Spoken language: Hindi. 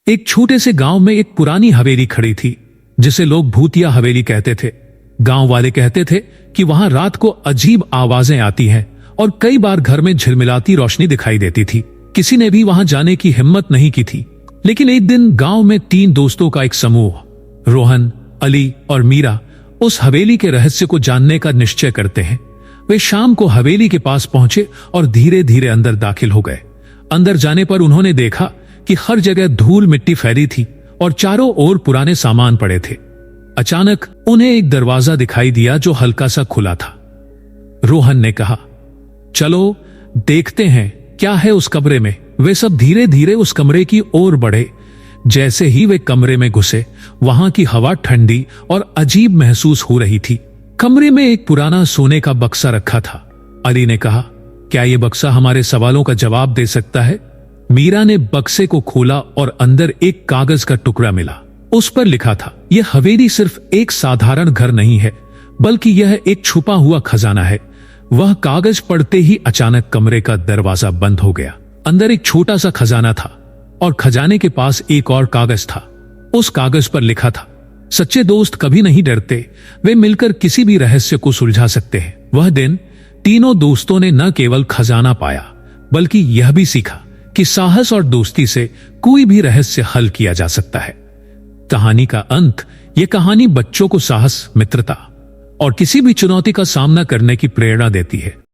एक छोटे से गांव में एक पुरानी हवेली खड़ी थी, जिसे लोग भूतिया हवेली कहते थे। गांव वाले कहते थे कि वहां रात को अजीब आवाजें आती हैं और कई बार घर में झिलमिलाती रोशनी दिखाई देती थी। किसी ने भी वहां जाने की हिम्मत नहीं की थी। लेकिन एक दिन गांव में 3 दोस्तों का एक समूह, रोहन, अली और मीरा, उस हवेली के रहस्य को जानने का निश्चय करते हैं। वे शाम को हवेली के पास पहुंचे और धीरे धीरे अंदर दाखिल हो गए। अंदर जाने पर उन्होंने देखा कि हर जगह धूल मिट्टी फैली थी और चारों ओर पुराने सामान पड़े थे। अचानक उन्हें एक दरवाजा दिखाई दिया जो हल्का सा खुला था। रोहन ने कहा, चलो देखते हैं क्या है उस कमरे में। वे सब धीरे धीरे उस कमरे की ओर बढ़े। जैसे ही वे कमरे में घुसे, वहां की हवा ठंडी और अजीब महसूस हो रही थी। कमरे में एक पुराना सोने का बक्सा रखा था। अली ने कहा, क्या यह बक्सा हमारे सवालों का जवाब दे सकता है? मीरा ने बक्से को खोला और अंदर एक कागज का टुकड़ा मिला। उस पर लिखा था, यह हवेली सिर्फ एक साधारण घर नहीं है, बल्कि यह एक छुपा हुआ खजाना है। वह कागज पढ़ते ही अचानक कमरे का दरवाजा बंद हो गया। अंदर एक छोटा सा खजाना था और खजाने के पास एक और कागज था। उस कागज पर लिखा था, सच्चे दोस्त कभी नहीं डरते, वे मिलकर किसी भी रहस्य को सुलझा सकते हैं। वह दिन तीनों दोस्तों ने न केवल खजाना पाया, बल्कि यह भी सीखा कि साहस और दोस्ती से कोई भी रहस्य हल किया जा सकता है। कहानी का अंत, यह कहानी बच्चों को साहस, मित्रता और किसी भी चुनौती का सामना करने की प्रेरणा देती है।